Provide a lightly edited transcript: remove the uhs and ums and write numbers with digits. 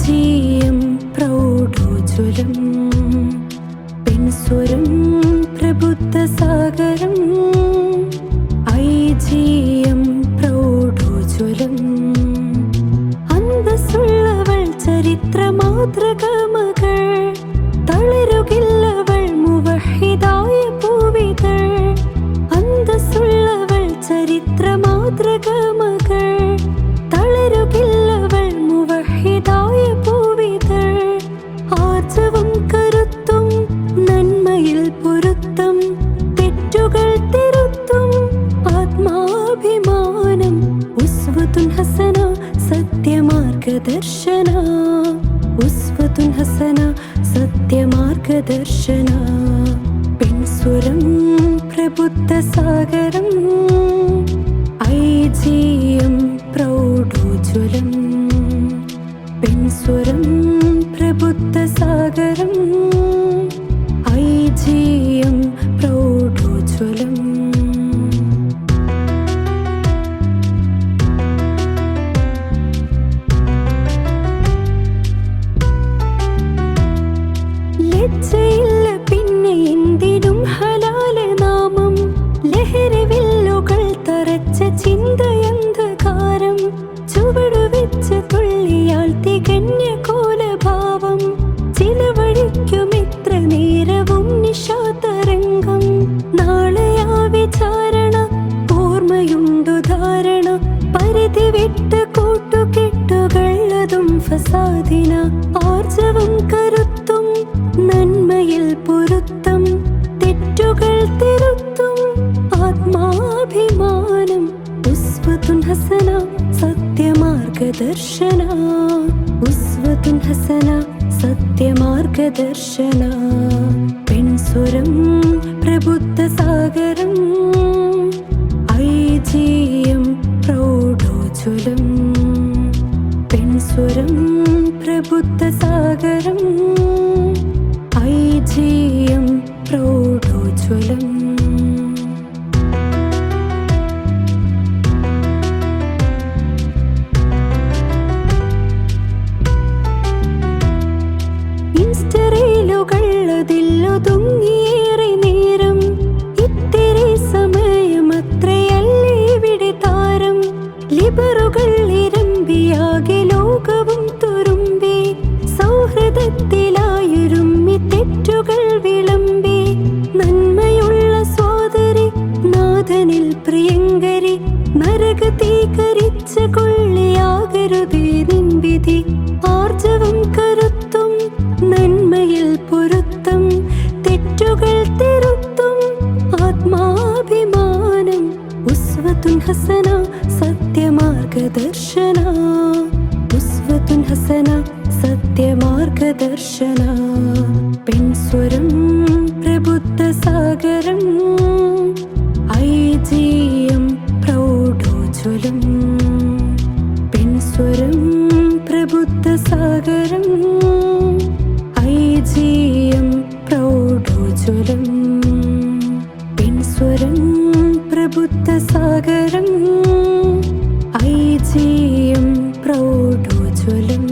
IgM പ്രൗഢോജ്വലം പെൺസ്വരം പ്രബുദ്ധ സാഗരം IgM പ്രൗഢോജ്വലം അന്തസ്സുള്ളവൾ ചരിത്ര മാതൃക മകൾ തളരുകില്ലവൾ മുവഹിദായ പൂവിതൾ അന്തസ്സുള്ളവൾ ചരിത്ര മാതൃക മകൾ തളരുകില്ലവൾ മുവഹിദായ പൂവിതൾ ആർജവം കരുത്തും നന്മയിൽ പൊരുത്തം തെറ്റുകൾ തിരുത്തും ആത്മാഭിമാനം ഉസ്വത്തുൻ ഹസന സത്യമാർഗദർശന ഉസ്വത്തുൻ ഹസന സത്യമാർഗദർശന പെൺസ്വരം പ്രബുദ്ധ സാഗരം ഐജിഎം പ്രൗഢോജ്വലം പെൺസ്വരം പ്രബുദ്ധ സാഗരം ഐജിഎം പ്രൗഢോജ്വലം ലജ്ജയില്ല പിന്നെ എന്തിനും ഹലാല് നാമം ലഹരിവില്ലുകൾ തറച്ച ചിന്തയന്ധകാരം ചുവടുവെച്ച് തുള്ളിയാൽ തികഞ്ഞ കോലഭാവം ചിലവഴിക്കുമെത്ര നേരവും നിശാതരംഗം നാളെയാ വിചാരണ ഓർമ്മയുണ്ടു ധാരണ പരിധി വിട്ട് കൂട്ടുകെട്ടുകൾ അതും ഫസാദിന ആർജവം കരുത്തും നന്മയിൽ പൊരുത്തം തെറ്റുകൾ തിരുത്തും ആത്മാഭിമാനം ഉസ്വത്തുൻ ഹസന സത്യമാർഗദർശന ഉസ്വത്തുൻ ഹസന സത്യമാർഗദർശന പെൺസ്വരം പ്രബുദ്ധ സാഗരം ഐജിഎം പ്രൗഢോജ്വലം പെൺസ്വരം പ്രബുദ്ധ സാഗരം ഐജിഎം പ്രൗഢോജ്വലം ഇൻസ്റ്ററീലുകൾ അതിലൊതുങ്ങിയേറെ നേരം ഇത്തിരി സമയം അത്രയല്ലേ ഇവിടെ താരം ലിബറുകൾ ഇരമ്പിയാകെ ലോകവും തുരുമ്പി സൗഹൃദത്തിലായിരുമ്മി തെറ്റുകൾ വിളമ്പി നന്മയുള്ള സോദരി നാഥനിൽ പ്രിയങ്കരി നരക തീകരിച്ച കൊള്ളിയാകരുതേ നിൻവിധി ആർജവം കരുത്തും നന്മയിൽ പൊരുത്തം തെറ്റുകൾ തിരുത്തും ആത്മാഭിമാനം ഉസ്വത്തുൻ ഹസന സത്യമാർഗദർശന ഉസ്വത്തുൻ ഹസന സത്യമാർഗദർശന പെൺസ്വരം പ്രബുദ്ധ സാഗരം ഐജിഎം പ്രൗഢോജ്വലം പെൺസ്വരം പ്രബുദ്ധ സാഗരം ഐജിഎം പ്രൗഢോജ്വലം പെൺസ്വരം പ്രബുദ്ധ സാഗരം ഐജിഎം പ്രൗഢോജ്വലം